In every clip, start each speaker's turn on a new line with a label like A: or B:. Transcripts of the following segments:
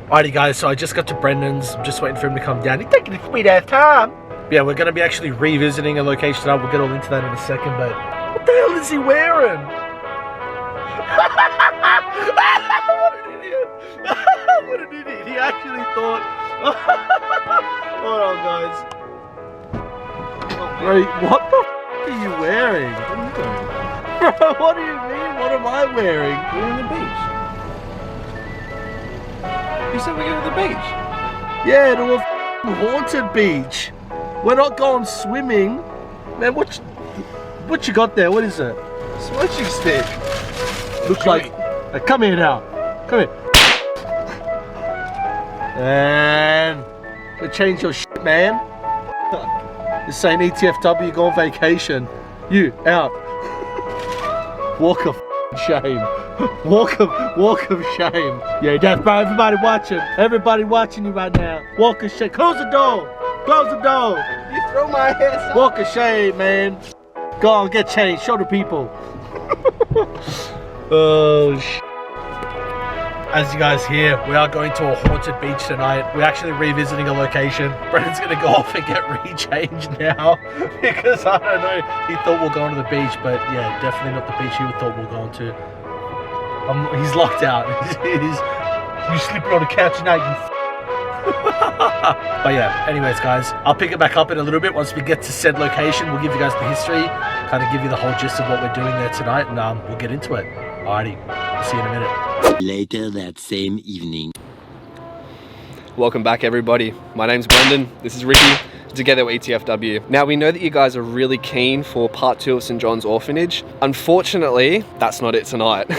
A: Alrighty guys, so I just got to Brendan's. I'm just waiting for him to come down. He's taking his sweet ass time. Yeah, we're going to be actually revisiting a location. We'll get all into that in a second, but what the hell is he wearing? What an idiot. What an idiot. He actually thought... Hold on, guys. Wait, what the f*** are you wearing?
B: What are you doing?
A: Bro, what do you mean? What am I wearing?
B: We're on the beach. You said we're going to the beach.
A: Yeah, to a haunted beach. We're not going swimming. Man, what you got there? What is it?
B: Smudging stick.
A: Looks like... come here now. Come here. And... go change your shit, man. This ain't ETFW, go on vacation. You, out. Walk of shame. Walk of shame. Yeah, that's right. Everybody watching you right now. Walk of shame. Close the door. Close the door.
B: You throw my ass out.
A: Walk of shame, man. Go on, get changed. Show the people. Oh, shit. As you guys hear, we are going to a haunted beach tonight. We're actually revisiting a location. Brendan's gonna go off and get rechanged now because I don't know. He thought we're going to the beach, but yeah, definitely not the beach he thought we were going to. He's locked out. You sleeping on the couch tonight, you But yeah, anyways guys, I'll pick it back up in a little bit once we get to said location. We'll give you guys the history, kind of give you the whole gist of what we're doing there tonight, and we'll get into it. Alrighty, see you in a minute.
C: Later that same evening.
D: Welcome back everybody. My name's Brendan, this is Ricky, together with ETFW. Now we know that you guys are really keen for part 2 of St. John's Orphanage. Unfortunately, that's not it tonight.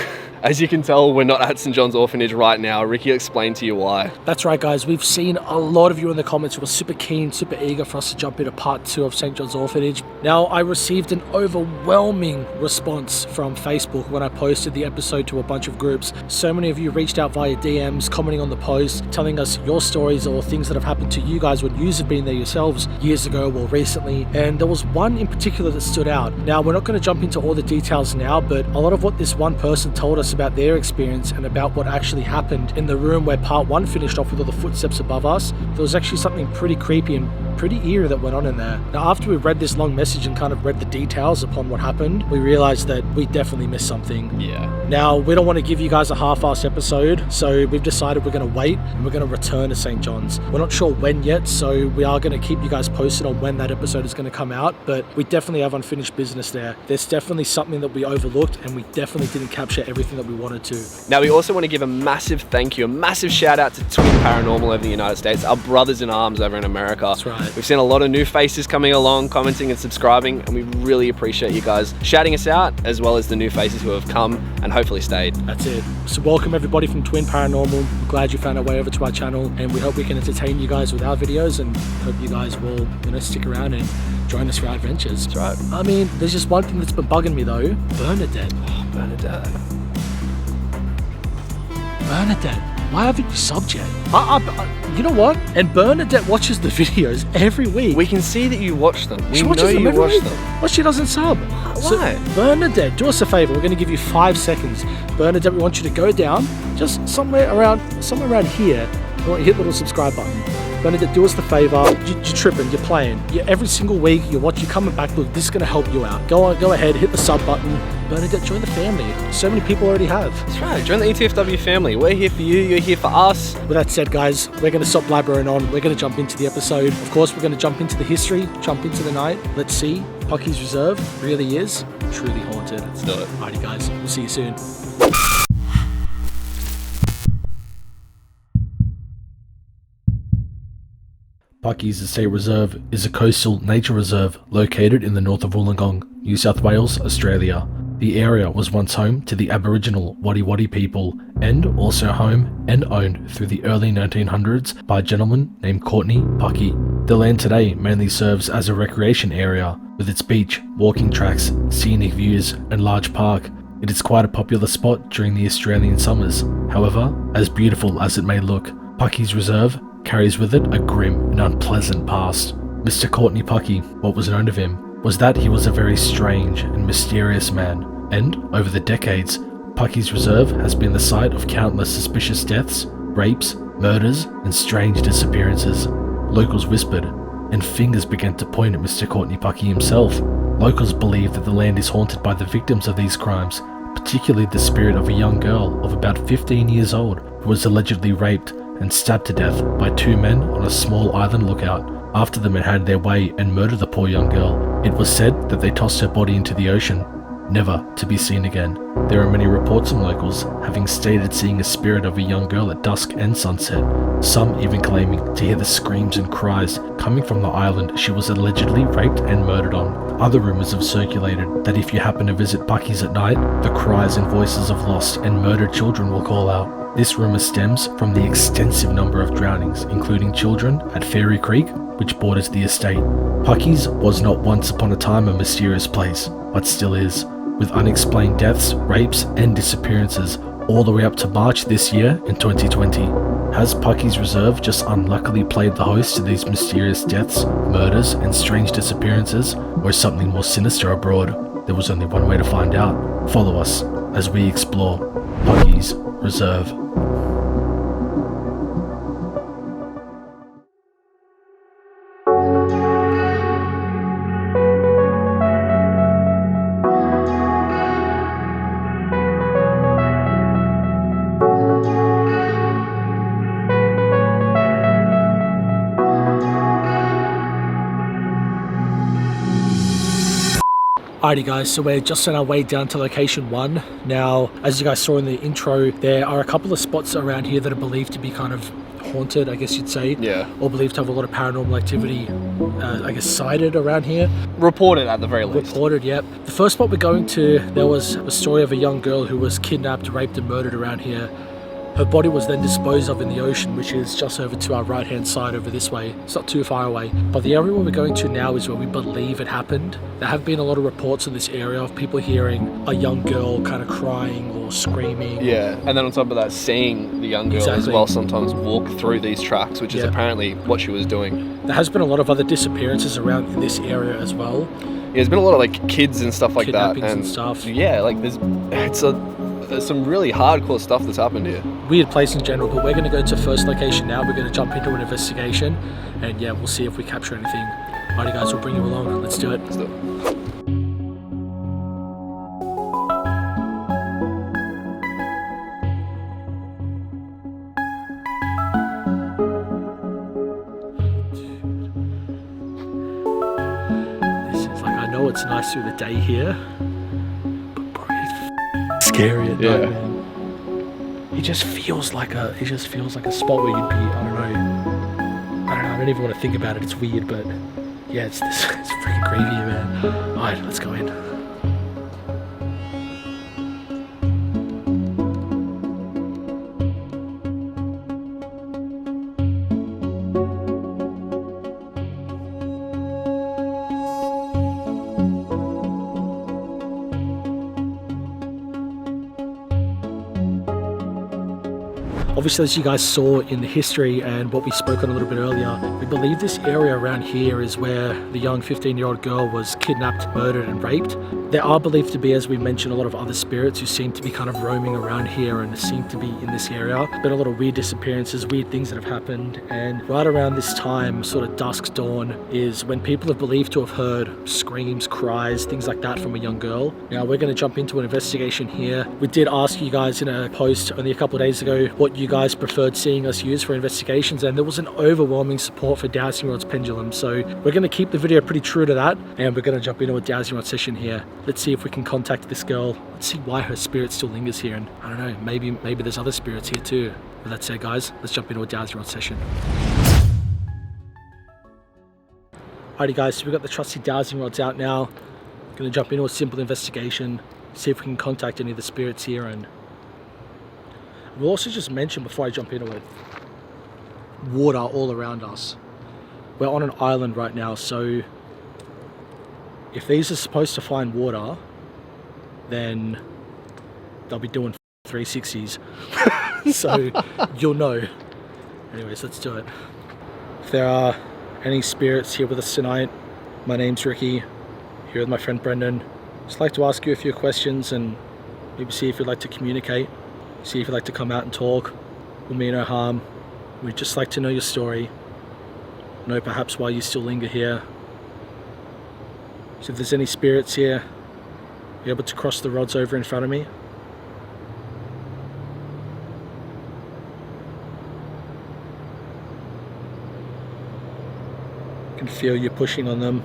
D: As you can tell, we're not at St. John's Orphanage right now. Ricky explained to you why.
A: That's right, guys. We've seen a lot of you in the comments who were super keen, super eager for us to jump into part 2 of St. John's Orphanage. Now, I received an overwhelming response from Facebook when I posted the episode to a bunch of groups. So many of you reached out via DMs, commenting on the post, telling us your stories or things that have happened to you guys when you have been there yourselves years ago or recently. And there was one in particular that stood out. Now, we're not going to jump into all the details now, but a lot of what this one person told us about their experience and about what actually happened in the room where part 1 finished off with all the footsteps above us, there was actually something pretty creepy and pretty eerie that went on in there. Now, after we read this long message and kind of read the details upon what happened, we realized that we definitely missed something.
D: Yeah.
A: Now, we don't want to give you guys a half-assed episode, so we've decided we're going to wait and we're going to return to St. John's. We're not sure when yet, so we are going to keep you guys posted on when that episode is going to come out, but we definitely have unfinished business there. There's definitely something that we overlooked and we definitely didn't capture everything that we wanted to.
D: Now we also want to give a massive thank you, a massive shout out to Twin Paranormal over in the United States, our brothers in arms over in America.
A: That's right.
D: We've seen a lot of new faces coming along, commenting and subscribing, and we really appreciate you guys shouting us out, as well as the new faces who have come and hopefully stayed.
A: That's it. So welcome everybody from Twin Paranormal. We're glad you found our way over to our channel, and we hope we can entertain you guys with our videos, and hope you guys will, stick around and join us for our adventures.
D: That's right.
A: I mean, there's just one thing that's been bugging me though. Bernadette.
D: Oh, Bernadette.
A: Bernadette, why haven't you subbed yet? You know what? And Bernadette watches the videos every week.
D: We can see that you watch them. We
A: She
D: know
A: watches them
D: you
A: every
D: watch
A: week.
D: them.
A: Well, she doesn't sub.
D: Why?
A: So, Bernadette, do us a favor. We're going to give you 5 seconds. Bernadette, we want you to go down, just somewhere around here. We want you to hit the little subscribe button. Bernadette, do us the favor. You're tripping. You're playing. Every single week, you're coming back. Look, this is going to help you out. Go ahead, hit the sub button. Bernadette, join the family. So many people already have.
D: That's right. Join the ETFW family. We're here for you. You're here for us.
A: With that said, guys, we're going to stop blabbering on. We're going to jump into the episode. Of course, we're going to jump into the history, jump into the night. Let's see. Puckey's Reserve really is truly haunted.
D: Let's do it.
A: Alrighty, guys. We'll see you soon. Puckey's Estate Reserve is a coastal nature reserve located in the north of Wollongong, New South Wales, Australia. The area was once home to the Aboriginal Wadi Wadi people and also home and owned through the early 1900s by a gentleman named Courtney Puckey. The land today mainly serves as a recreation area with its beach, walking tracks, scenic views and large park. It is quite a popular spot during the Australian summers. However, as beautiful as it may look, Puckey's Reserve carries with it a grim and unpleasant past. Mr. Courtney Puckey, what was known of him was that he was a very strange and mysterious man, and over the decades, Puckey's Reserve has been the site of countless suspicious deaths, rapes, murders, and strange disappearances. Locals whispered, and fingers began to point at Mr. Courtney Puckey himself. Locals believe that the land is haunted by the victims of these crimes, particularly the spirit of a young girl of about 15 years old who was allegedly raped and stabbed to death by two men on a small island lookout. After the men had their way and murdered the poor young girl, it was said that they tossed her body into the ocean, never to be seen again. There are many reports from locals having stated seeing a spirit of a young girl at dusk and sunset, some even claiming to hear the screams and cries coming from the island she was allegedly raped and murdered on. Other rumours have circulated that if you happen to visit Puckey's at night, the cries and voices of lost and murdered children will call out. This rumour stems from the extensive number of drownings, including children at Fairy Creek, which borders the estate. Puckey's was not once upon a time a mysterious place, but still is, with unexplained deaths, rapes, and disappearances all the way up to March this year in 2020. Has Puckey's Reserve just unluckily played the host to these mysterious deaths, murders, and strange disappearances, or is something more sinister abroad? There was only one way to find out. Follow us as we explore Puckey's Reserve. Alrighty guys, so we're just on our way down to location 1. Now, as you guys saw in the intro, there are a couple of spots around here that are believed to be kind of haunted, I guess you'd say. Yeah. Or believed to have a lot of paranormal activity, I guess, sighted around here.
D: Reported at the very least.
A: Reported, yep. The first spot we're going to, there was a story of a young girl who was kidnapped, raped and murdered around here. Her body was then disposed of in the ocean, which is just over to our right hand side over this way. It's not too far away. But the area where we're going to now is where we believe it happened. There have been a lot of reports in this area of people hearing a young girl kind of crying or screaming.
D: Yeah, and then on top of that, seeing the young girl as well sometimes walk through these tracks, which is apparently what she was doing.
A: There has been a lot of other disappearances around in this area as well.
D: Yeah, there's been a lot of like kids and stuff like that.
A: And stuff.
D: Yeah, like there's some really hardcore stuff that's happened here.
A: Weird place in general, but we're going to go to first location now. We're going to jump into an investigation, and yeah, we'll see if we capture anything. Alrighty guys, we'll bring you along. Let's do it.
D: Let's do it.
A: I know it's nice through the day here, but bro, it's scary at night, man. It just feels like a spot where you'd be, I don't even want to think about it, it's weird, but yeah, it's freaking creepy, man. Alright, let's go in. Obviously, as you guys saw in the history and what we spoke on a little bit earlier, we believe this area around here is where the young 15-year-old girl was kidnapped, murdered and raped. There are believed to be, as we mentioned, a lot of other spirits who seem to be kind of roaming around here and seem to be in this area. Been a lot of weird disappearances, weird things that have happened, and right around this time, sort of dusk dawn, is when people have believed to have heard screams, cries, things like that from a young girl. Now we're going to jump into an investigation here. We did ask you guys in a post only a couple of days ago what you guys preferred seeing us use for investigations, and there was an overwhelming support for Dowsing Rod's pendulum, so we're going to keep the video pretty true to that, and we're going to jump into a Dowsing Rod session here. Let's see if we can contact this girl. Let's see why her spirit still lingers here, and I don't know, maybe there's other spirits here too. But that's it guys, let's jump into a Dowsing Rod session. Alrighty guys, so we've got the trusty Dowsing Rods out now. Going to jump into a simple investigation, see if we can contact any of the spirits here, and we'll also just mention before I jump into it, water all around us. We're on an island right now, so if these are supposed to find water, then they'll be doing 360s. So you'll know. Anyways, let's do it. If there are any spirits here with us tonight, my name's Ricky, here with my friend Brendan. Just like to ask you a few questions and maybe see if you'd like to communicate. See if you'd like to come out and talk. Will mean no harm. We'd just like to know your story. Know perhaps why you still linger here. So if there's any spirits here, you're able to cross the rods over in front of me. I can feel you pushing on them.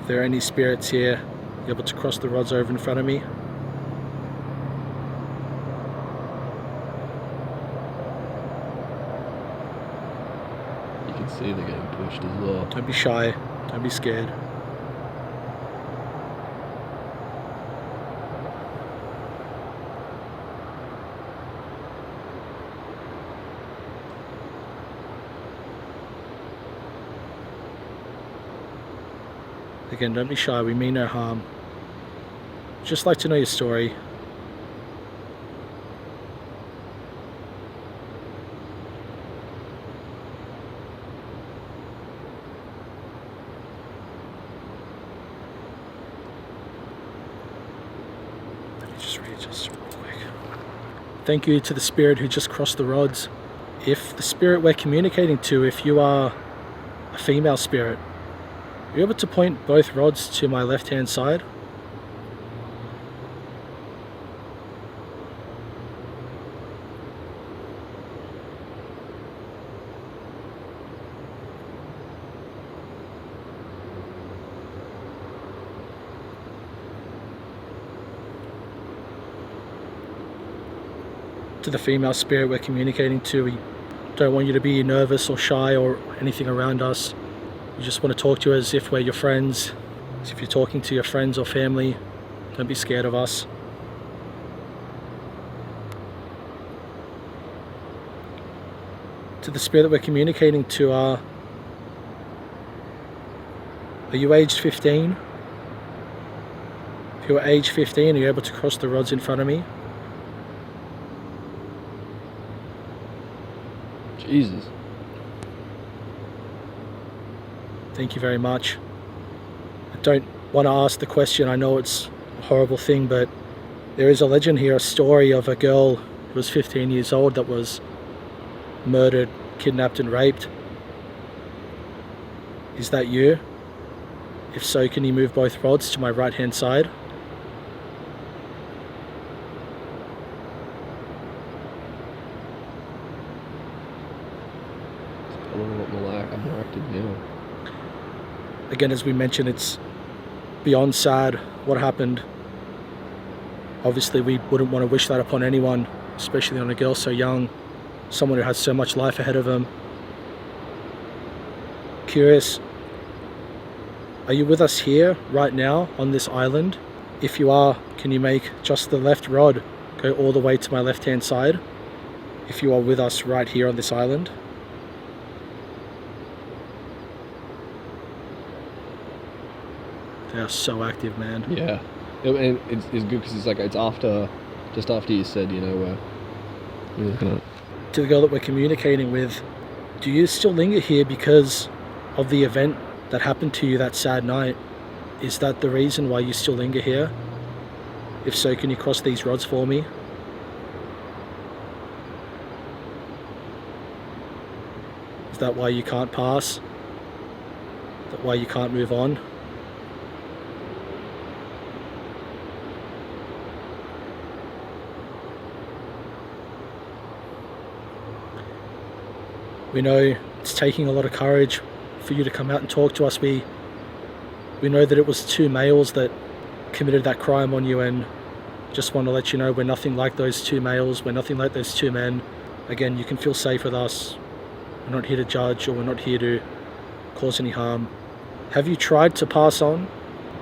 A: If there are any spirits here, you're able to cross the rods over in front of me.
D: You can see they're getting pushed as well.
A: Don't be shy, don't be scared. Again, don't be shy, we mean no harm. Just like to know your story. Let me just readjust real quick. Thank you to the spirit who just crossed the rods. If the spirit we're communicating to, if you are a female spirit, you're able to point both rods to my left hand side. To the female spirit we're communicating to, we don't want you to be nervous or shy or anything around us. We just want to talk to you as if we're your friends. As if you're talking to your friends or family. Don't be scared of us. To the spirit that we're communicating to, are you aged 15? If you're age 15, are you able to cross the rods in front of me?
D: Jesus.
A: Thank you very much. I don't want to ask the question, I know it's a horrible thing, but there is a legend here, a story of a girl who was 15 years old that was murdered, kidnapped and raped. Is that you? If so, can you move both rods to my right hand side?
D: I don't know what I'm more active now.
A: Again, as we mentioned, it's beyond sad what happened. Obviously, we wouldn't want to wish that upon anyone, especially on a girl so young, someone who has so much life ahead of them. Curious, are you with us here right now on this island? If you are, can you make just the left rod go all the way to my left hand side? If you are with us right here on this island. They are so active, man.
D: Yeah. And it's good because it's like, it's after, just after you said, you know, we're looking at.
A: To the girl that we're communicating with, do you still linger here because of the event that happened to you that sad night? Is that the reason why you still linger here? If so, can you cross these rods for me? Is that why you can't pass? Is that why you can't move on? We know it's taking a lot of courage for you to come out and talk to us. We know that it was two males that committed that crime on you, and just want to let you know we're nothing like those two males, we're nothing like those two men. Again, you can feel safe with us. We're not here to judge, or we're not here to cause any harm. Have you tried to pass on?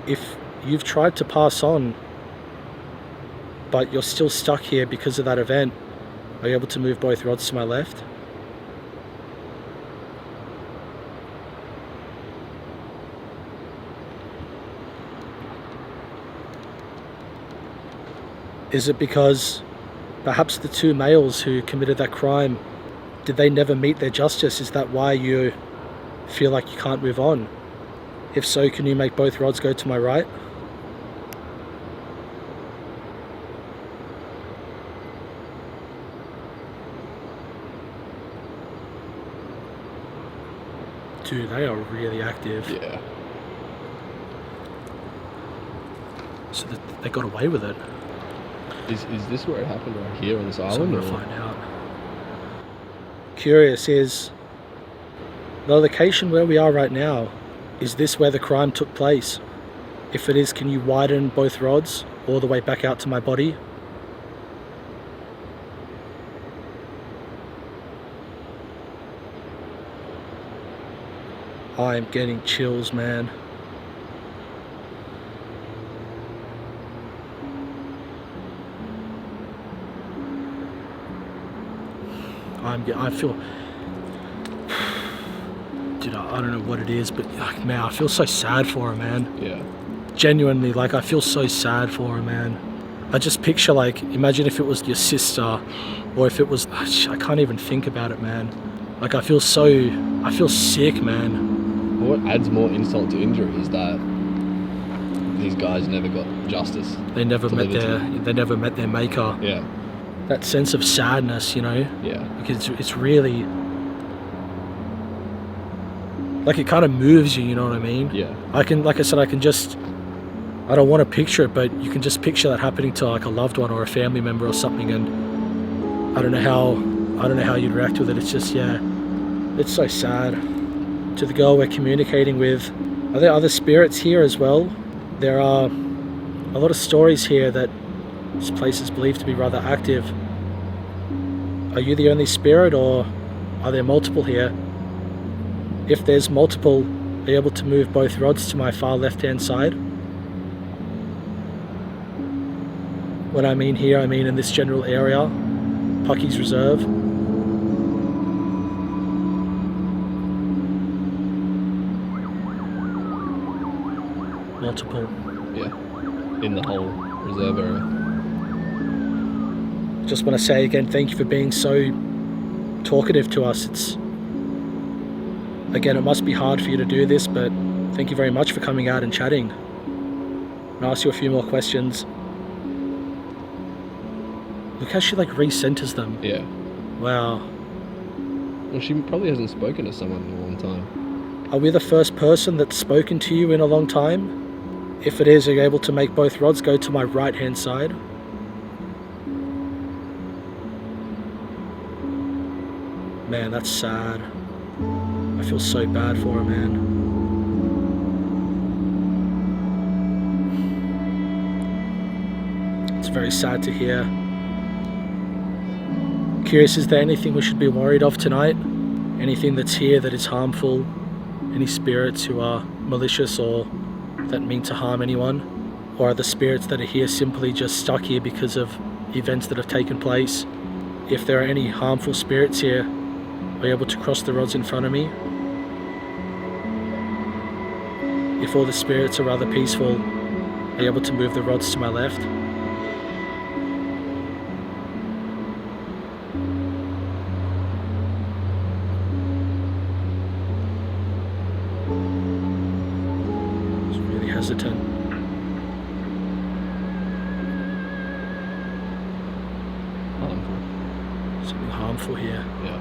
A: If you've tried to pass on, but you're still stuck here because of that event, are you able to move both rods to my left? Is it because perhaps the two males who committed that crime, did they never meet their justice? Is that why you feel like you can't move on? If so, can you make both rods go to my right? Dude, they are really active.
D: Yeah.
A: So they got away with it.
D: Is this where it happened, right here on this
A: So I'm
D: island?
A: going to find out. Curious, is the location where we are right now, is this where the crime took place? If it is, can you widen both rods all the way back out to my body? I'm getting chills, man. I feel, dude, I don't know what it is, but like, man, I feel so sad for her, man.
D: Yeah.
A: Genuinely, like, I feel so sad for her, man. I just picture, like, imagine if it was your sister, or if it was, I can't even think about it, man. Like, I feel sick, man.
D: What adds more insult to injury is that these guys never got justice.
A: They never met their maker.
D: Yeah.
A: That sense of sadness, you know?
D: Yeah.
A: Like, it's really, like, it kind of moves you, you know what I mean?
D: Yeah.
A: I can just, I don't want to picture it, but you can just picture that happening to, like, a loved one or a family member or something, and I don't know how you'd react with it. It's just, yeah, it's so sad. To the girl we're communicating with, are there other spirits here as well? There are a lot of stories here that this place is believed to be rather active. Are you the only spirit, or are there multiple here? If there's multiple, are you able to move both rods to my far left-hand side? When I mean here, I mean in this general area, Puckey's Reserve. Multiple.
D: Yeah. In the whole reserve area.
A: Just want to say again, thank you for being so talkative to us. Again, it must be hard for you to do this, but thank you very much for coming out and chatting. I'll ask you a few more questions. Look how she, like, recenters them.
D: Yeah.
A: Wow.
D: Well, she probably hasn't spoken to someone in a long time.
A: Are we the first person that's spoken to you in a long time? If it is, are you able to make both rods go to my right-hand side? Man, that's sad. I feel so bad for her, man. It's very sad to hear. Curious, is there anything we should be worried of tonight? Anything that's here that is harmful? Any spirits who are malicious or that mean to harm anyone? Or are the spirits that are here simply just stuck here because of events that have taken place? If there are any harmful spirits here, are you able to cross the rods in front of me? If all the spirits are rather peaceful, are you able to move the rods to my left? It's really hesitant.
D: Harmful.
A: Something harmful here.
D: Yeah.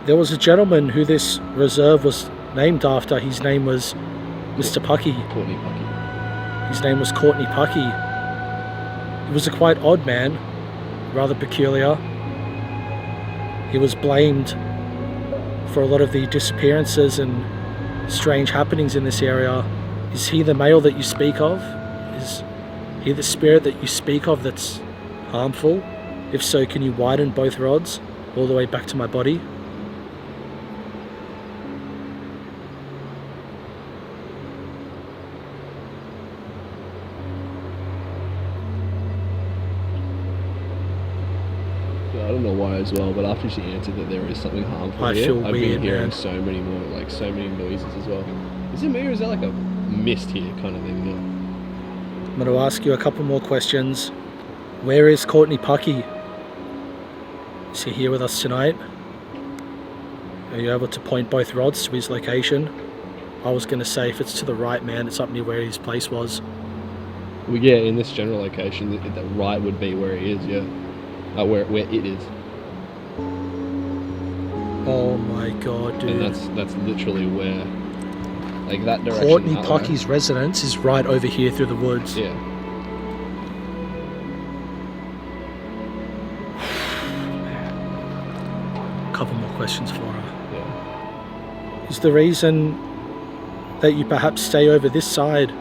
A: There was a gentleman who this reserve was named after. His name was Mr. Puckey.
D: Courtney Puckey.
A: His name was Courtney Puckey. He was a quite odd man, rather peculiar. He was blamed for a lot of the disappearances and strange happenings in this area. Is he the male that you speak of? Is he the spirit that you speak of that's harmful? If so, can you widen both rods all the way back to my body?
D: I don't know why as well, but after she answered that there is something harmful
A: I
D: here,
A: feel
D: I've
A: weird,
D: been hearing
A: man.
D: so many more, like so many noises as well. Is it me or is there like a mist here kind of thing? Yeah.
A: I'm going to ask you a couple more questions. Where is Courtney Puckey? Is he here with us tonight? Are you able to point both rods to his location? I was going to say if it's to the right, man, it's up near where his place was.
D: Well, yeah, in this general location, the right would be where he is, yeah. Where it is.
A: Oh my god, dude.
D: And that's literally where, like, that direction.
A: Courtney
D: that way.
A: Puckey's residence is right over here through the woods.
D: Yeah.
A: Couple more questions for her.
D: Yeah.
A: Is the reason that you perhaps stay over this side,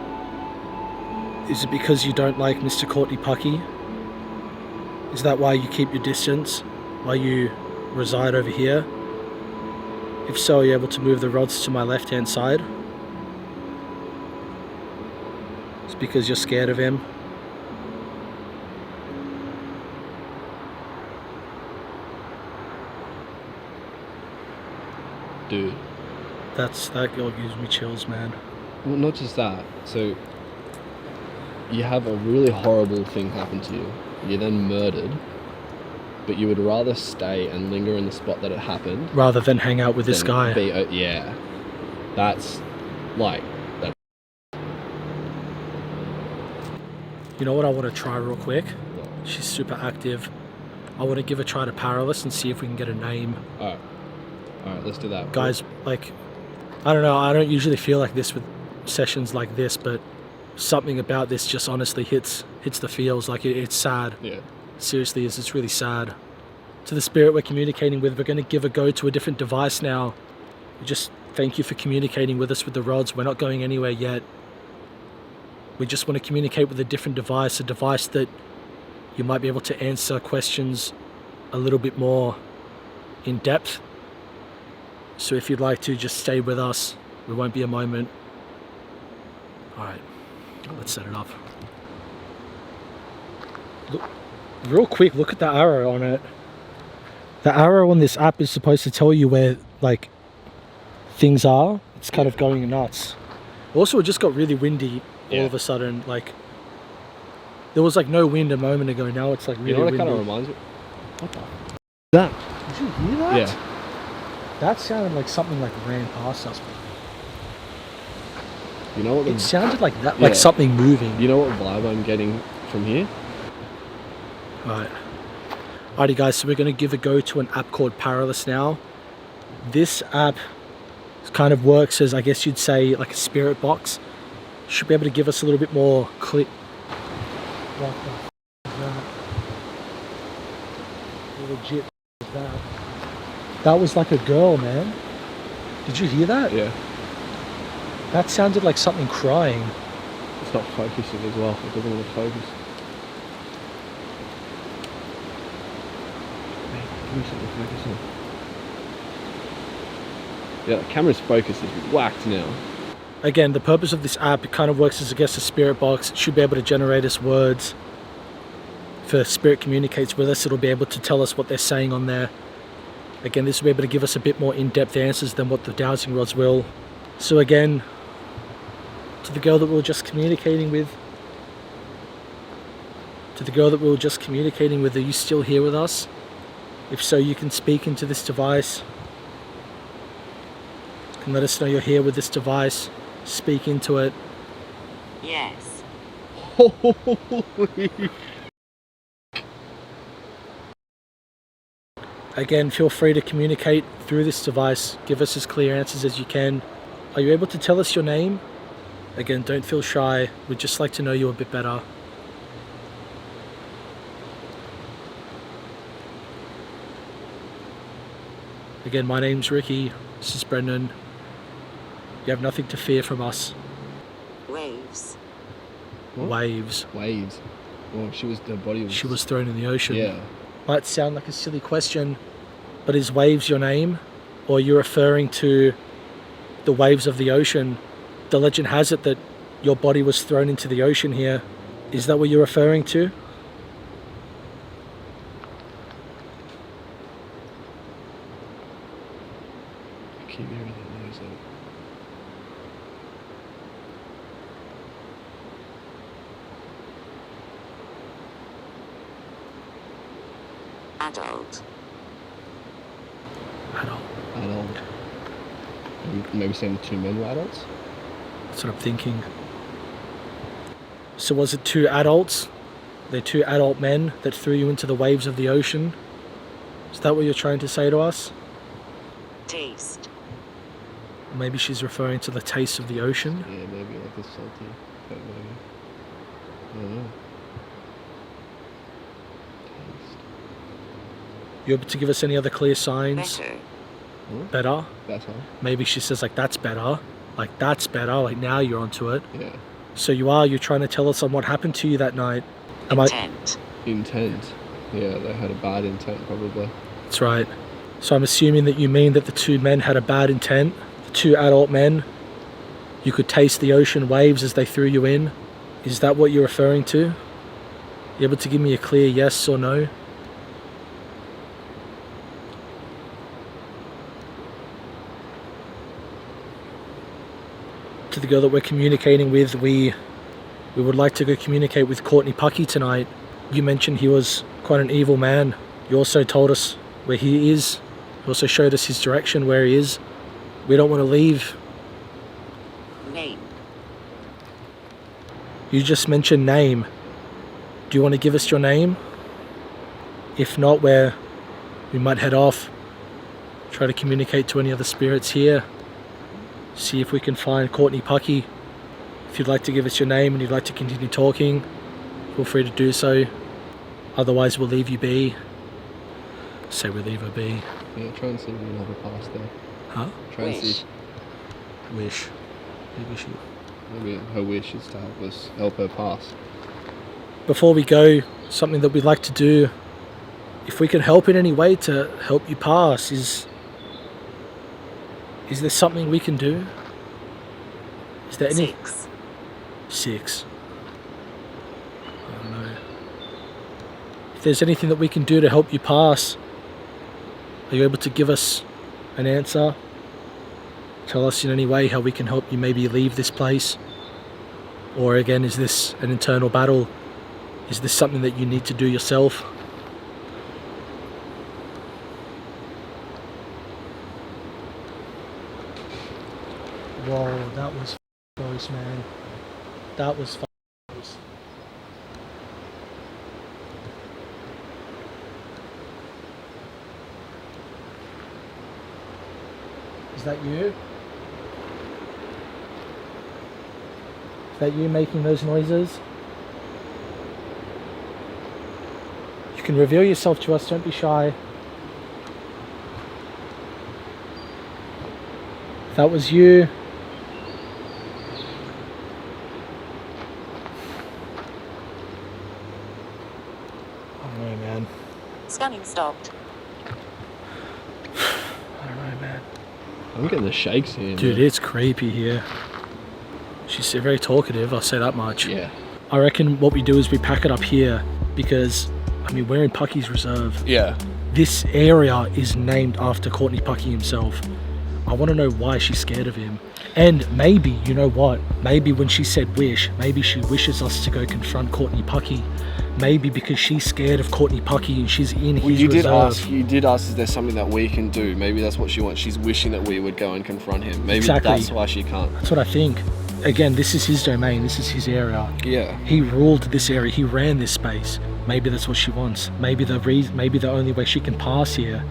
A: is it because you don't like Mr. Courtney Puckey? Is that why you keep your distance? Why you reside over here? If so, are you able to move the rods to my left hand side? It's because you're scared of him.
D: Dude.
A: That girl gives me chills, man.
D: Well, not just that. So, you have a really horrible thing happen to you. You're then murdered, but you would rather stay and linger in the spot that it happened
A: Rather than hang out with this
D: than
A: guy.
D: yeah. That's like that.
A: You know what I want to try real quick? She's super active. I want to give a try to Paralysis and see if we can get a name.
D: Alright, let's do that.
A: Guys, like, I don't know, I don't usually feel like this with sessions like this, but something about this just honestly hits the feels. Like, it's sad.
D: Yeah.
A: Seriously, it's really sad. To the spirit we're communicating with, we're going to give a go to a different device now. We just thank you for communicating with us with the rods. We're not going anywhere yet. We just want to communicate with a different device, a device that you might be able to answer questions a little bit more in depth. So if you'd like to, just stay with us. We won't be a moment. Alright, let's set it up. Look, real quick, look at the arrow on it. The arrow on this app is supposed to tell you where, like, things are. It's kind of going nuts. Also, it just got really windy all of a sudden. Like, there was like no wind a moment ago. Now it's like really windy.
D: You know what it kind of reminds me?
A: What the?
D: That.
A: Did you hear that?
D: Yeah.
A: That sounded like something like ran past us.
D: You know what?
A: It sounded like that, like something moving.
D: You know what vibe I'm getting from here?
A: Right. Alrighty guys, so we're going to give a go to an app called Paralysis now. This app kind of works as, I guess you'd say, like a spirit box. Should be able to give us a little bit more click. What the f is that? Legit is that? That was like a girl, man. Did you hear that?
D: Yeah.
A: That sounded like something crying.
D: It's not focusing as well. It doesn't want to focus. Give me something to focus on. Yeah, the camera's focus is whacked now.
A: Again, the purpose of this app, it kind of works as, I guess, a spirit box. It should be able to generate us words. If a spirit communicates with us, it'll be able to tell us what they're saying on there. Again, this will be able to give us a bit more in-depth answers than what the dowsing rods will. So again, to the girl that we were just communicating with, are you still here with us? If so, you can speak into this device. You can let us know you're here with this device. Speak into it.
E: Yes.
D: Holy.
A: Again, feel free to communicate through this device. Give us as clear answers as you can. Are you able to tell us your name? Again, don't feel shy. We'd just like to know you a bit better. Again, my name's Ricky. This is Brendan. You have nothing to fear from us.
E: Waves.
D: What?
A: Waves.
D: Waves. Well, her body was...
A: She was thrown in the ocean.
D: Yeah.
A: Might sound like a silly question, but is waves your name? Or are you referring to the waves of the ocean? The legend has it that your body was thrown into the ocean here. Is that what you're referring to?
D: I keep hearing that noise though.
E: Adult.
A: Adult.
D: Adult. Maybe saying the two men were adults?
A: That's what I'm thinking. So was it two adults? They're two adult men that threw you into the waves of the ocean? Is that what you're trying to say to us?
E: Taste.
A: Maybe she's referring to the taste of the ocean.
D: Yeah, maybe like a salty. But maybe. I don't know. Taste.
A: You able to give us any other clear signs?
E: Better.
A: Better?
D: That's all.
A: Maybe she says like that's better. Like that's better. Like now you're onto it.
D: Yeah.
A: So you're trying to tell us on what happened to you that night.
E: Intent.
D: Intent. Yeah, they had a bad intent probably.
A: That's right. So I'm assuming that you mean that the two men had a bad intent. The two adult men. You could taste the ocean waves as they threw you in. Is that what you're referring to? You able to give me a clear yes or no? To the girl that we're communicating with, we would like to go communicate with Courtney Puckey tonight. You mentioned he was quite an evil man. You also told us where he is. You also showed us his direction where he is. We don't want to leave.
E: Name.
A: You just mentioned name. Do you want to give us your name? If not, we might head off. Try to communicate to any other spirits here. See if we can find Courtney Puckey. If you'd like to give us your name and you'd like to continue talking, feel free to do so. Otherwise, we'll leave you be. Say we leave her be.
D: Yeah, try and see if we can have a pass there.
A: Huh?
D: Try and see.
A: Wish.
D: Maybe her wish is to help her pass.
A: Before we go, something that we'd like to do, if we can help in any way to help you pass, is there something we can do? Is there any? 6. I don't know. If there's anything that we can do to help you pass, are you able to give us an answer? Tell us in any way how we can help you maybe leave this place? Or again, is this an internal battle? Is this something that you need to do yourself? Whoa, that was close, man. That was close. Is that you? Is that you making those noises? You can reveal yourself to us, don't be shy. If that was you,
E: Scanning stopped.
A: I don't know, man.
D: I'm getting the shakes here.
A: Dude,
D: man.
A: it's creepy here. She's very talkative, I'll say that much.
D: Yeah.
A: I reckon what we do is we pack it up here because, I mean, we're in Puckey's Reserve.
D: Yeah.
A: This area is named after Courtney Puckey himself. I want to know why she's scared of him. And maybe, you know what? Maybe when she said wish, maybe she wishes us to go confront Courtney Puckey. Maybe because she's scared of Courtney Puckey and she's in his reserve.
D: You did ask, is there something that we can do? Maybe that's what she wants. She's wishing that we would go and confront him. Maybe
A: Exactly.
D: That's why she can't.
A: That's what I think. Again, this is his domain. This is his area.
D: Yeah.
A: He ruled this area. He ran this space. Maybe that's what she wants. Maybe the only way she can pass here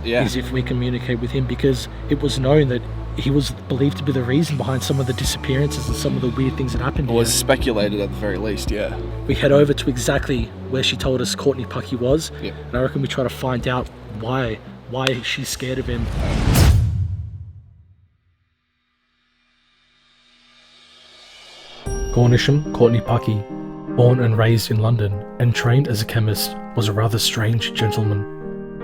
A: is if we communicate with him, because it was known that he was believed to be the reason behind some of the disappearances and some of the weird things that happened
D: It
A: here.
D: was speculated at the very least, yeah.
A: We head over to exactly where she told us Courtney Puckey was,
D: Yeah.
A: and I reckon we try to find out why she's scared of him. Cornisham Courtney Puckey, born and raised in London and trained as a chemist, was a rather strange gentleman.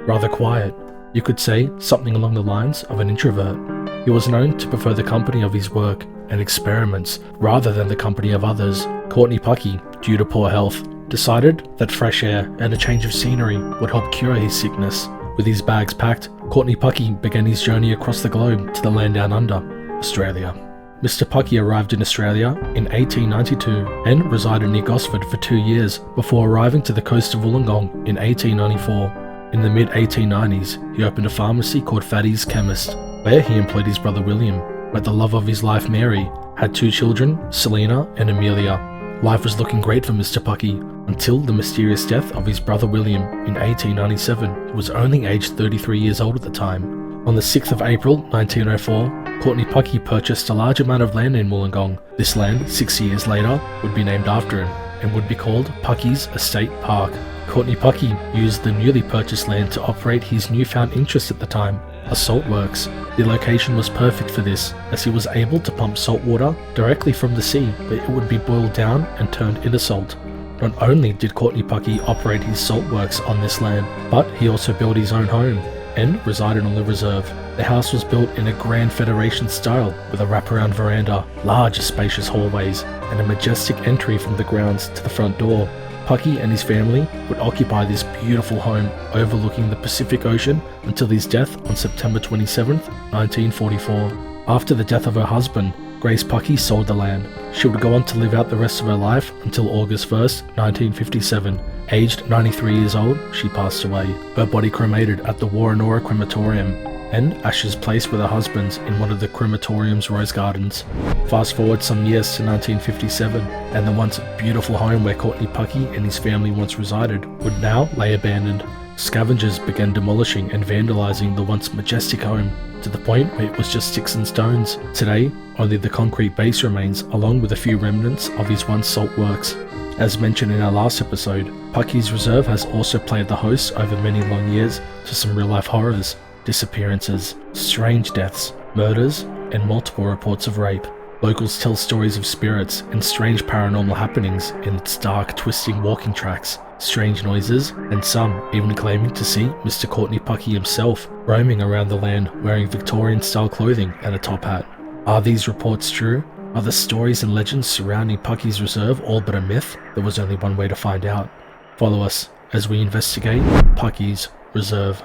A: Rather quiet, you could say something along the lines of an introvert. He was known to prefer the company of his work and experiments rather than the company of others. Courtney Puckey, due to poor health, decided that fresh air and a change of scenery would help cure his sickness. With his bags packed, Courtney Puckey began his journey across the globe to the land down under, Australia. Mr. Puckey arrived in Australia in 1892 and resided near Gosford for 2 years before arriving to the coast of Wollongong in 1894. In the mid-1890s, he opened a pharmacy called Fatty's Chemist, where he employed his brother William, met the love of his life Mary, had 2 children, Selena and Amelia. Life was looking great for Mr. Puckey until the mysterious death of his brother William in 1897. He was only aged 33 years old at the time. On the 6th of April 1904, Courtney Puckey purchased a large amount of land in Wollongong. This land, 6 years later, would be named after him and would be called Puckey's Estate Park. Courtney Puckey used the newly purchased land to operate his newfound interest at the time, a salt works. The location was perfect for this, as he was able to pump salt water directly from the sea, where it would be boiled down and turned into salt. Not only did Courtney Puckey operate his salt works on this land, but he also built his own home and resided on the reserve. The house was built in a Grand Federation style with a wraparound veranda, large spacious hallways, and a majestic entry from the grounds to the front door. Puckey and his family would occupy this beautiful home overlooking the Pacific Ocean until his death on September 27, 1944. After the death of her husband, Grace Puckey sold the land. She would go on to live out the rest of her life until August 1st, 1957. Aged 93 years old, she passed away. Her body cremated at the Warrenora Crematorium, and ashes placed with her husband's in one of the crematorium's rose gardens. Fast forward some years to 1957, and the once beautiful home where Courtney Puckey and his family once resided would now lay abandoned. Scavengers began demolishing and vandalising the once majestic home, to the point where it was just sticks and stones. Today, only the concrete base remains, along with a few remnants of his once salt works. As mentioned in our last episode, Puckey's Reserve has also played the host over many long years to some real-life horrors, disappearances, strange deaths, murders, and multiple reports of rape. Locals tell stories of spirits and strange paranormal happenings in its dark, twisting walking tracks, strange noises, and some even claiming to see Mr. Courtney Puckey himself roaming around the land wearing Victorian-style clothing and a top hat. Are these reports true? Are the stories and legends surrounding Puckey's Reserve all but a myth? There was only one way to find out. Follow us as we investigate Puckey's Reserve.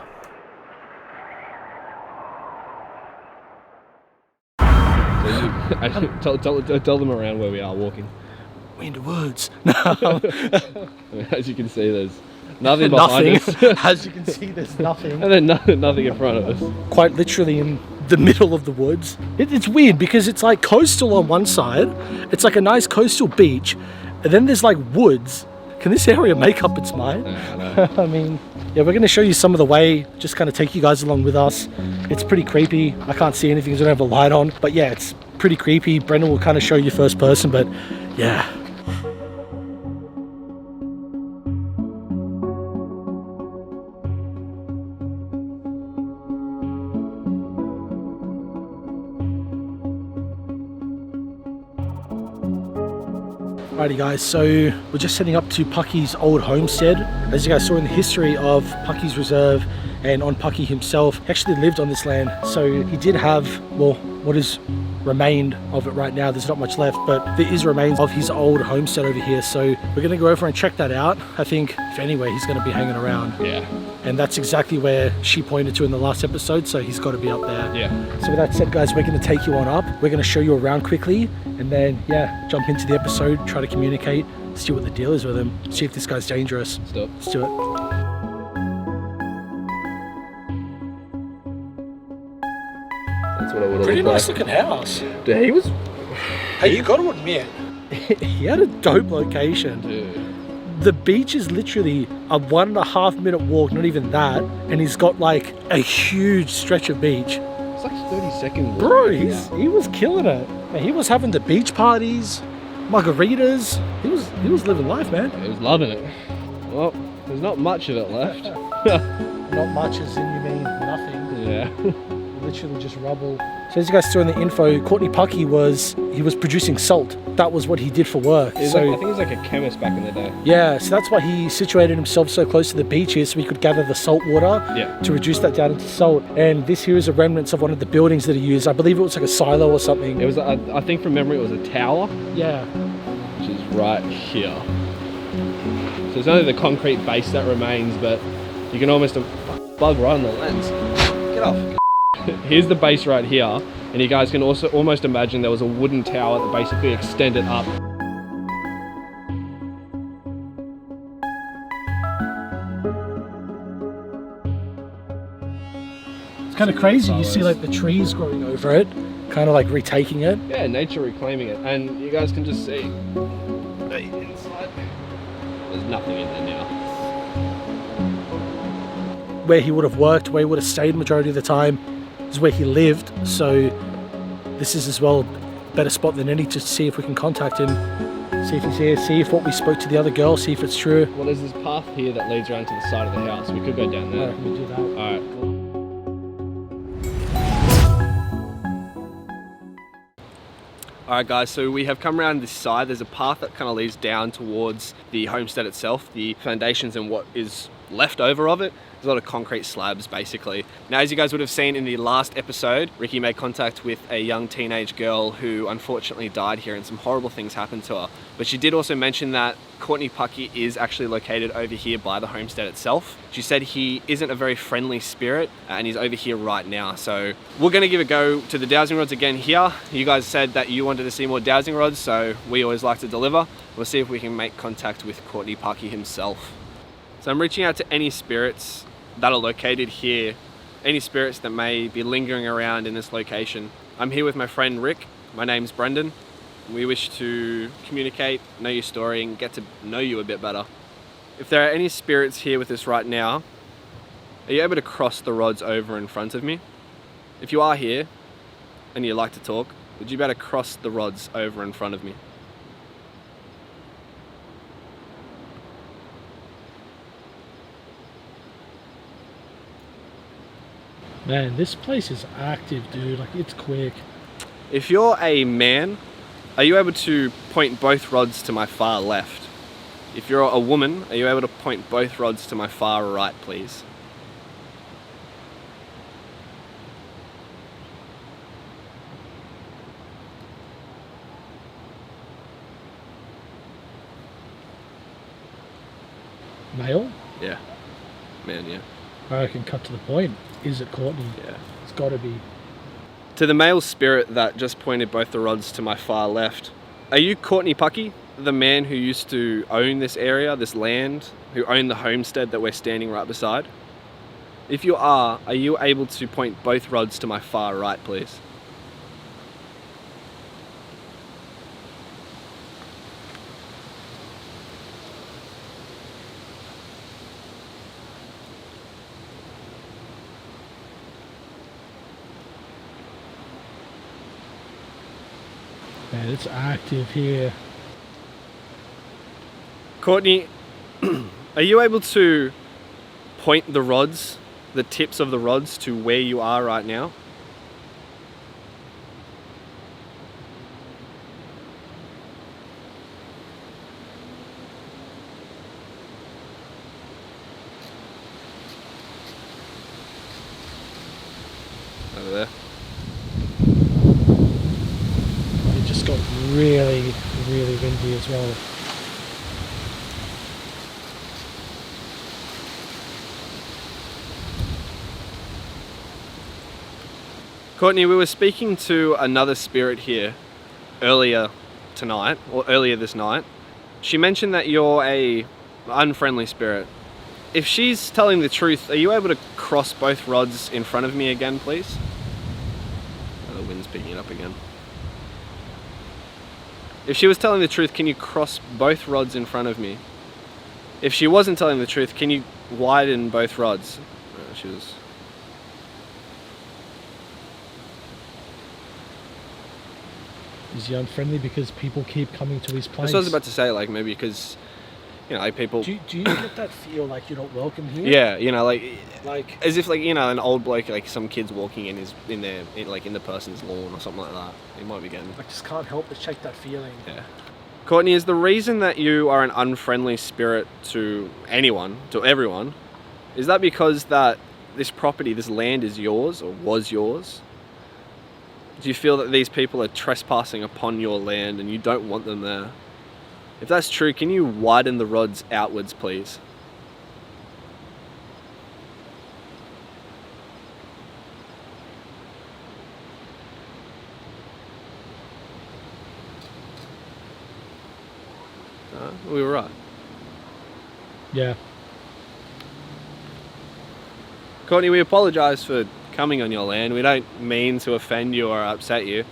D: Tell them around where we are walking.
A: We're in the woods.
D: As you can see, there's nothing behind us.
A: As you can see, there's nothing.
D: And then nothing in front of us.
A: Quite literally in the middle of the woods. It's weird because it's like coastal on one side. It's like a nice coastal beach. And then there's like woods. Can this area make up its mind? I mean, yeah, we're going to show you some of the way, just kind of take you guys along with us. It's pretty creepy. I can't see anything because I don't have a light on. But yeah, it's pretty creepy. Brendan will kind of show you first person, but yeah. Alrighty guys, so we're just heading up to Puckey's old homestead. As you guys saw in the history of Puckey's Reserve and on Puckey himself, he actually lived on this land. So he did have, well, what is remained of it right now. There's not much left, but there is remains of his old homestead over here. So we're gonna go over and check that out. I think if anywhere, he's gonna be hanging around. Yeah. And that's exactly where she pointed to in the last episode, so he's gotta be up there. Yeah. So with that said, guys, we're gonna take you on up. We're gonna show you around quickly, and then, yeah, jump into the episode, try to communicate, see what the deal is with him, see if this guy's dangerous. Let's do it.
D: That's what I would have
A: Pretty
D: looked
A: nice
D: like.
A: looking house.
D: Dude, he was...
A: Hey, you gotta admit, he had a dope location.
D: Dude.
A: The beach is literally a 1.5 minute walk, not even that, and he's got like a huge stretch of beach.
D: It's like 30-second walk.
A: Bro, he was killing it. Man, he was having the beach parties, margaritas. He was living life, man.
D: He was loving it. Well, there's not much of it left.
A: Not much as in you mean nothing.
D: Yeah.
A: Literally just rubble. So as you guys saw in the info, Courtney Puckey was producing salt. That was what he did for work.
D: I think he was like a chemist back in the day.
A: Yeah, so that's why he situated himself so close to the beach here, so he could gather the salt water to reduce that down into salt. And this here is a remnants of one of the buildings that he used. I believe it was like a silo or something.
D: It was, I think from memory, it was a tower.
A: Yeah.
D: Which is right here. So it's only the concrete base that remains, but you can almost bug right on the lens. Get off. Here's the base right here, and you guys can also almost imagine there was a wooden tower that basically extended up.
A: It's kind of crazy. You see like the trees growing over it, kind of like retaking it.
D: Yeah, nature reclaiming it, and you guys can just see the inside. There's nothing in there now.
A: Where he would have worked, where he would have stayed majority of the time. is where he lived. So this is as well a better spot than any to see if we can contact him, see if he's here, see if what we spoke to the other girl, see if it's true.
D: Well, there's this path here that leads around to the side of the house. We could go down there.
A: Alright, we'll do that.
D: Alright. Alright guys, so we have come around this side. There's a path that kind of leads down towards the homestead itself, the foundations and what is left over of it. There's a lot of concrete slabs basically. Now, as you guys would have seen in the last episode, Ricky made contact with a young teenage girl who unfortunately died here and some horrible things happened to her. But she did also mention that Courtney Puckey is actually located over here by the homestead itself. She said he isn't a very friendly spirit and he's over here right now. So we're gonna give a go to the dowsing rods again here. You guys said that you wanted to see more dowsing rods, so we always like to deliver. We'll see if we can make contact with Courtney Puckey himself. So I'm reaching out to any spirits that are located here, any spirits that may be lingering around in this location. I'm here with my friend Rick. My name's Brendan. We wish to communicate, know your story, and get to know you a bit better. If there are any spirits here with us right now, are you able to cross the rods over in front of me? If you are here and you'd like to talk, would you better cross the rods over in front of me?
A: Man, this place is active, dude. Like, it's quick.
D: If you're a man, are you able to point both rods to my far left? If you're a woman, are you able to point both rods to my far right, please?
A: Male?
D: Yeah. Man, yeah.
A: I reckon cut to the point. Is it Courtney?
D: Yeah.
A: It's gotta be.
D: To the male spirit that just pointed both the rods to my far left, are you Courtney Puckey, the man who used to own this area, this land, who owned the homestead that we're standing right beside? If you are you able to point both rods to my far right, please?
A: Man, it's active here.
D: Courtney, are you able to point the rods, the tips of the rods, to where you are right now? Over there.
A: It just got really, really windy as well.
D: Courtney, we were speaking to another spirit here earlier tonight, or earlier this night. She mentioned that you're a unfriendly spirit. If she's telling the truth, are you able to cross both rods in front of me again, please? Oh, the wind's picking it up again. If she was telling the truth, can you cross both rods in front of me? If she wasn't telling the truth, can you widen both rods? Oh, she was...
A: Is he unfriendly because people keep coming to his place?
D: That's what I was about to say, like maybe because, you know, like people...
A: Do you get that feel like you're not welcome here?
D: Yeah, you know, like
A: Like,
D: as if like, you know, an old bloke, like some kids walking in the person's lawn or something like that. He might be getting...
A: I just can't help but shake that feeling.
D: Yeah. Courtney, is the reason that you are an unfriendly spirit to anyone, to everyone, is that because that this property, this land is yours or was yours? Do you feel that these people are trespassing upon your land and you don't want them there? If that's true, can you widen the rods outwards, please? We were right.
A: Yeah.
D: Courtney, we apologise for coming on your land. We don't mean to offend you or upset you.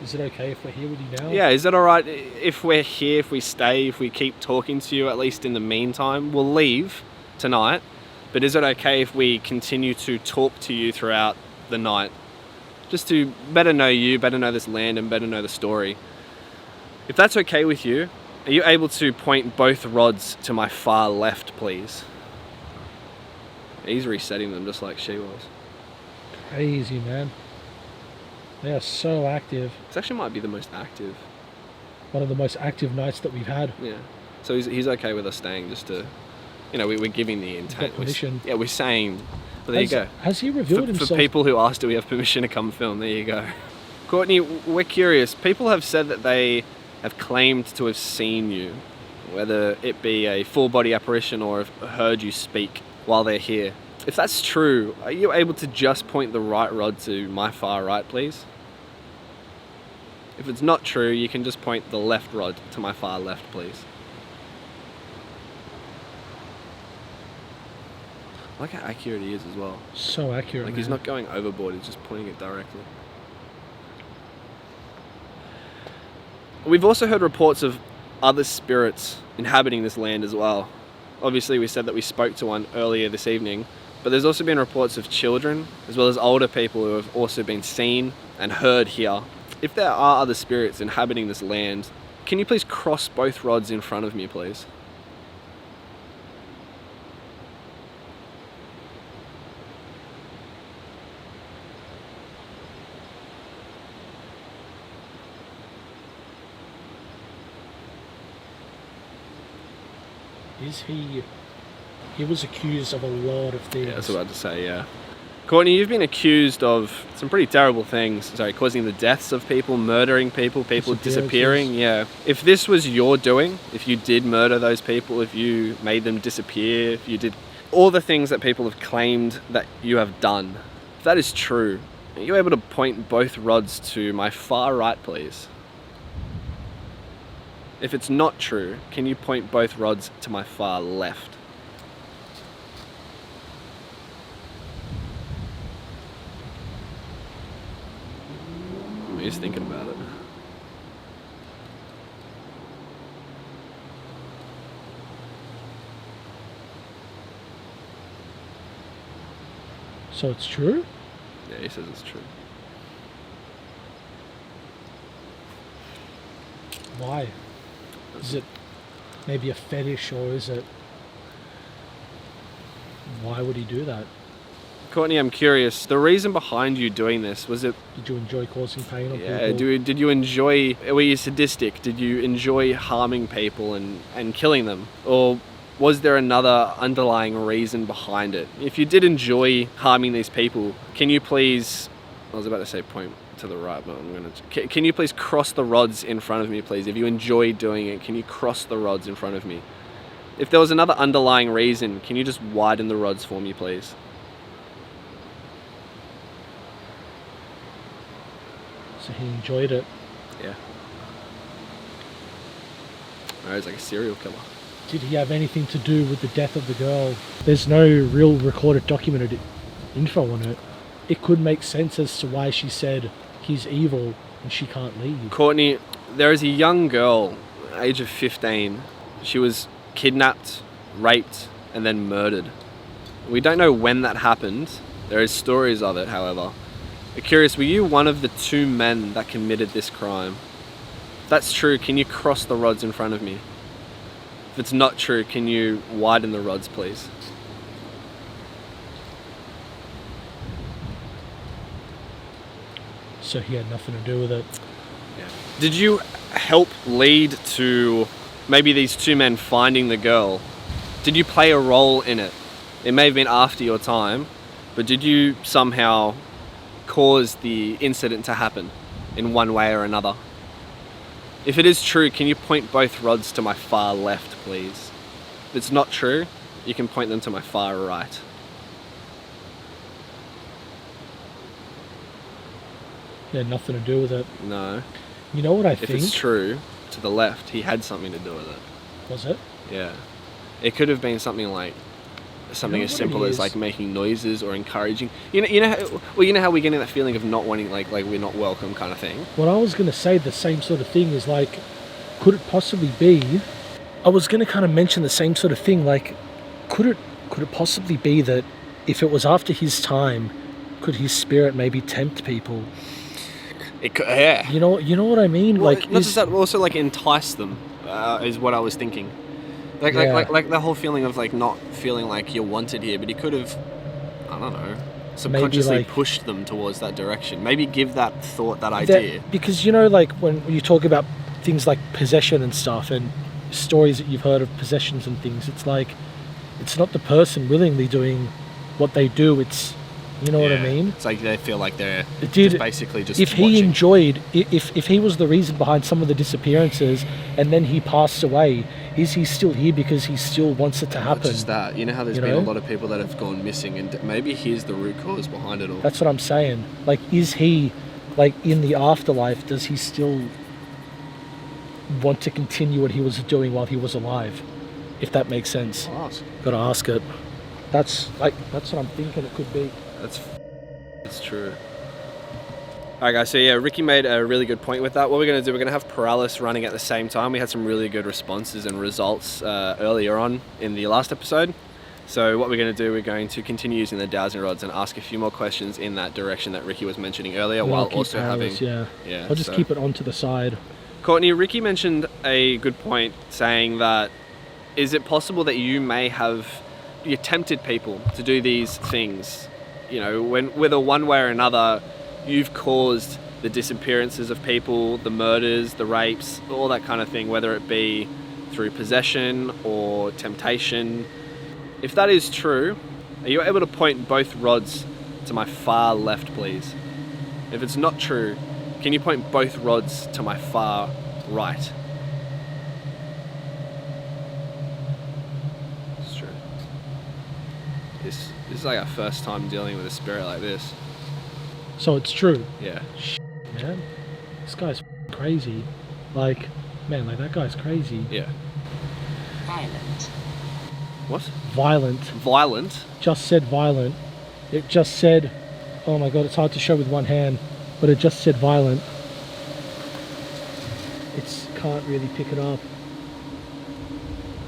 A: Is it okay if we're here with you now?
D: Yeah, is it alright if we're here, if we stay, if we keep talking to you, at least in the meantime? We'll leave tonight, but is it okay if we continue to talk to you throughout the night, just to better know you, better know this land, and better know the story. If that's okay with you, are you able to point both rods to my far left, please? He's resetting them just like she was.
A: Crazy, man. They are so active.
D: This actually might be the most active.
A: One of the most active nights that we've had.
D: Yeah. So he's okay with us staying just to, we're giving the intent.
A: Permission.
D: We're saying, well, there you go.
A: Has he revealed
D: For
A: himself?
D: people who asked, do we have permission to come film? There you go. Courtney, we're curious. People have said that they have claimed to have seen you, whether it be a full body apparition or have heard you speak while they're here. If that's true, are you able to just point the right rod to my far right, please? If it's not true, you can just point the left rod to my far left, please. I like how accurate he is as well.
A: So accurate,
D: Like,
A: man.
D: he's not going overboard, he's just pointing it directly. We've also heard reports of other spirits inhabiting this land as well. Obviously, we said that we spoke to one earlier this evening, but there's also been reports of children, as well as older people who have also been seen and heard here. If there are other spirits inhabiting this land, can you please cross both rods in front of me, please?
A: Is he... He was accused of a lot of things.
D: Yeah, that's what I was about to say, yeah. Courtney, you've been accused of some pretty terrible things. Sorry, causing the deaths of people, murdering people, people disappearing. Yeah. If this was your doing, if you did murder those people, if you made them disappear, if you did all the things that people have claimed that you have done, if that is true, are you able to point both rods to my far right, please? If it's not true, can you point both rods to my far left? He's thinking about it.
A: So it's true?
D: Yeah, he says it's true.
A: Why? Is it maybe a fetish, or is it... Why would he do that?
D: Courtney, I'm curious. The reason behind you doing this, was it...
A: Did you enjoy causing pain on
D: Yeah,
A: people?
D: did you enjoy... Were you sadistic? Did you enjoy harming people and killing them? Or was there another underlying reason behind it? If you did enjoy harming these people, can you please... I was about to say point to the right, but I'm going to... Can you please cross the rods in front of me, please? If you enjoy doing it, can you cross the rods in front of me? If there was another underlying reason, can you just widen the rods for me, please?
A: So he enjoyed it.
D: Yeah. Or he's like a serial killer.
A: Did he have anything to do with the death of the girl? There's no real recorded documented info on it. It could make sense as to why she said he's evil and she can't leave.
D: Courtney, there is a young girl, age of 15. She was kidnapped, raped, and then murdered. We don't know when that happened. There is stories of it, however. We're curious, were you one of the two men that committed this crime? If that's true, can you cross the rods in front of me? If it's not true, can you widen the rods, please?
A: So he had nothing to do with it.
D: Yeah. Did you help lead to maybe these two men finding the girl? Did you play a role in it? It may have been after your time, but did you somehow cause the incident to happen in one way or another? If it is true, can you point both rods to my far left, please? If it's not true, you can point them to my far right.
A: He had nothing to do with it.
D: No.
A: You know what I
D: If
A: think?
D: it's true, to the left, he had something to do with it.
A: Was it?
D: Yeah. It could have been something like something
A: You know
D: as
A: what
D: simple
A: it
D: as
A: is?
D: like making noises or encouraging. You know how we get in that feeling of not wanting, like we're not welcome kind of thing.
A: What I was going to say, the same sort of thing is like, could it possibly be... I was going to kind of mention the same sort of thing, like, could it possibly be that if it was after his time, could his spirit maybe tempt people?
D: It could, yeah.
A: You know what I mean?
D: Well,
A: Like,
D: not just that, also like entice them is what I was thinking. Like the whole feeling of like not feeling like you're wanted here, but he could have, I don't know, subconsciously
A: like,
D: pushed them towards that direction. Maybe give that thought, that idea.
A: Because like when you talk about things like possession and stuff, and stories that you've heard of possessions and things, it's like it's not the person willingly doing what they do. It's what I mean.
D: It's like they feel like they're basically just.
A: If he enjoyed, if he was the reason behind some of the disappearances, and then he passed away, is he still here because he still wants it to happen?
D: Not just that. You know how there's been a lot of people that have gone missing, and maybe here's the root cause behind it all.
A: That's what I'm saying. Like, is he, like, in the afterlife, does he still want to continue what he was doing while he was alive? If that makes sense.
D: I'll ask.
A: Gotta ask it. That's what I'm thinking it could be.
D: That's true. Alright guys, so yeah, Ricky made a really good point with that. What we're going to do, we're going to have Paralysis running at the same time. We had some really good responses and results earlier on in the last episode. So what we're going to do, we're going to continue using the dowsing rods and ask a few more questions in that direction that Ricky was mentioning earlier, while also having...
A: Yeah, I'll just keep it onto the side.
D: Courtney, Ricky mentioned a good point, saying that is it possible that you tempted people to do these things? Whether one way or another, you've caused the disappearances of people, the murders, the rapes, all that kind of thing, whether it be through possession or temptation. If that is true, are you able to point both rods to my far left, please? If it's not true, can you point both rods to my far right? It's true. This is like our first time dealing with a spirit like this.
A: So it's true.
D: Yeah.
A: Man, this guy's crazy. Like that guy's crazy.
D: Yeah.
E: Violent.
D: What?
A: Violent.
D: Violent?
A: Just said violent. It just said, oh my god, it's hard to show with one hand, but it just said violent. It's can't really pick it up.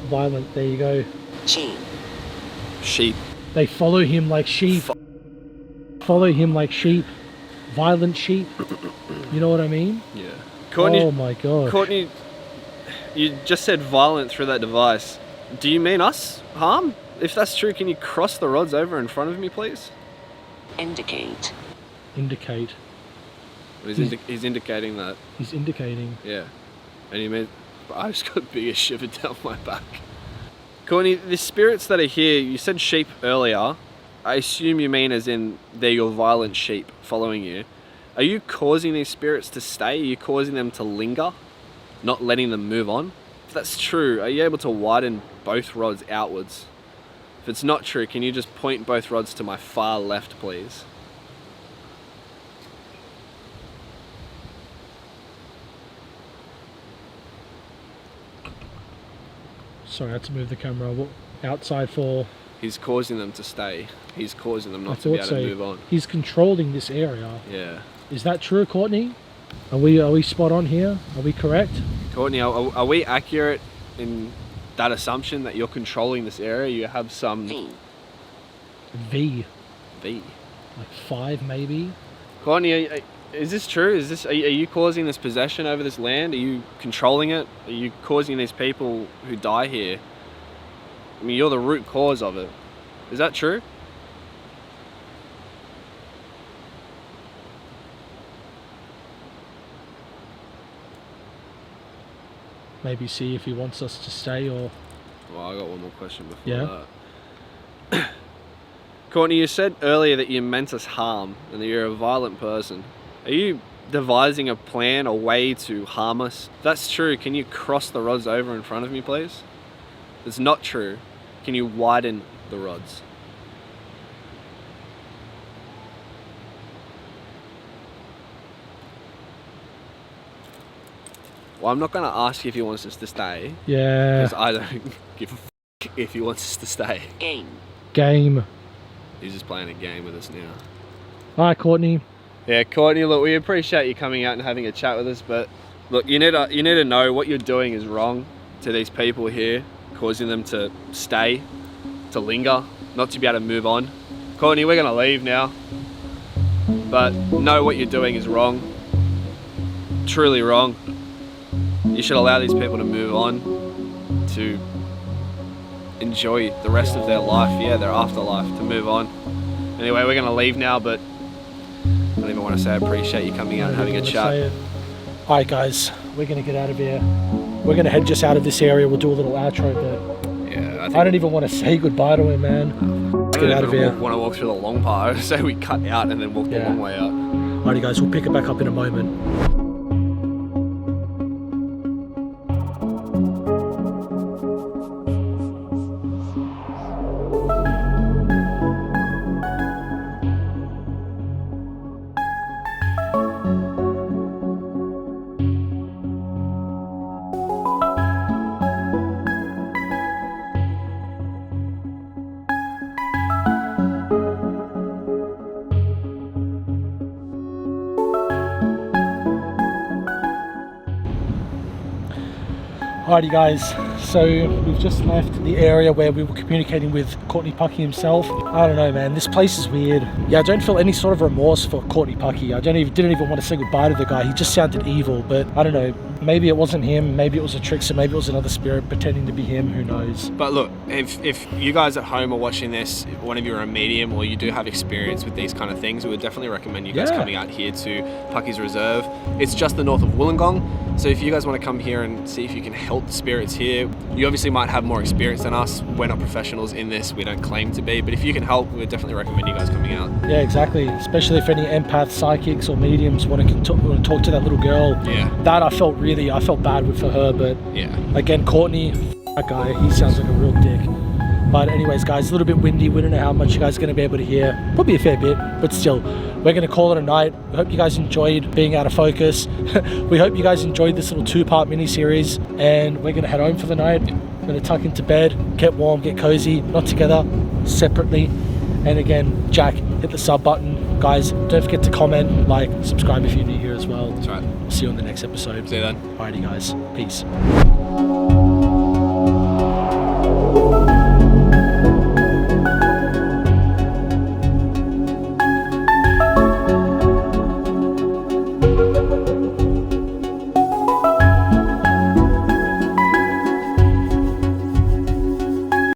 A: Violent, there you go.
D: Sheep.
A: They follow him like sheep. Follow him like sheep. Violent sheep. You know what I mean?
D: Yeah. Courtney,
A: oh my god.
D: Courtney, you just said violent through that device. Do you mean us harm? If that's true, can you cross the rods over in front of me, please?
E: Indicate.
A: Indicate.
D: He's indicating that.
A: He's indicating.
D: Yeah. And he meant, I just got a bigger shiver down my back. Courtney, the spirits that are here, you said sheep earlier. I assume you mean as in they're your violent sheep following you. Are you causing these spirits to stay? Are you causing them to linger? Not letting them move on? If that's true, are you able to widen both rods outwards? If it's not true, can you just point both rods to my far left, please?
A: Sorry, I had to move the camera outside for...
D: He's causing them to stay. He's causing them not to be able to move on.
A: He's controlling this area.
D: Yeah.
A: Is that true, Courtney? Are we spot on here? Are we correct?
D: Courtney, are we accurate in that assumption that you're controlling this area? You have some...
A: V.
D: V.
A: Like 5 maybe?
D: Courtney, is this true? Are you causing this possession over this land? Are you controlling it? Are you causing these people who die here? I mean, you're the root cause of it. Is that true?
A: Maybe see if he wants us to stay or...
D: Well, I got one more question before
A: that.
D: Courtney, you said earlier that you meant us harm and that you're a violent person. Are you devising a plan, a way to harm us? If that's true, can you cross the rods over in front of me, please? If it's not true, can you widen the rods? Well, I'm not going to ask you if he wants us to stay.
A: Yeah.
D: Because I don't give a f*** if he wants us to stay.
A: Game.
D: He's just playing a game with us now.
A: Alright, Courtney.
D: Yeah, Courtney, look, we appreciate you coming out and having a chat with us, but look, you need to know what you're doing is wrong to these people here, causing them to stay, to linger, not to be able to move on. Courtney, we're going to leave now. but know what you're doing is wrong. Truly wrong. You should allow these people to move on, to enjoy the rest of their life, their afterlife, to move on. Anyway, we're gonna leave now, but I don't even want to say I appreciate you coming out and having a chat.
A: Alright guys, we're gonna get out of here. We're gonna head just out of this area. We'll do a little outro, but
D: Yeah,
A: I don't even want to say goodbye to him, man. Let's get out of here.
D: Want to walk through the long part, so we cut out and then walk the long way out.
A: Alrighty guys, we'll pick it back up in a moment. Alrighty guys, so we've just left the area where we were communicating with Courtney Puckey himself. I don't know, man, this place is weird. Yeah, I don't feel any sort of remorse for Courtney Puckey. I didn't even want to say goodbye to the guy. He just sounded evil, but I don't know. Maybe it wasn't him, maybe it was a trickster, maybe it was another spirit pretending to be him, who knows.
D: But look, if you guys at home are watching this, if one of you are a medium or you do have experience with these kind of things, we would definitely recommend you guys coming out here to Puckey's Reserve. It's just the north of Wollongong, so if you guys want to come here and see if you can help the spirits here, you obviously might have more experience than us. We're not professionals in this, we don't claim to be, but if you can help, we would definitely recommend you guys coming out.
A: Yeah, exactly, especially if any empaths, psychics or mediums want to talk to that little girl.
D: Yeah.
A: That I felt bad for her, but
D: yeah,
A: again, Courtney, that guy, he sounds like a real dick. But anyways guys, a little bit windy, we don't know how much you guys are going to be able to hear, probably a fair bit, but still, we're going to call it a night. We hope you guys enjoyed being out of focus. We hope you guys enjoyed this little 2-part mini-series, and we're going to head home for the night. We're going to tuck into bed, get warm, get cozy, not together, separately. And again, Jack, hit the sub button. Guys, don't forget to comment, like, subscribe if you're new here as well.
D: That's right.
A: We'll see you on the next episode.
D: See you then.
A: Alrighty guys, peace.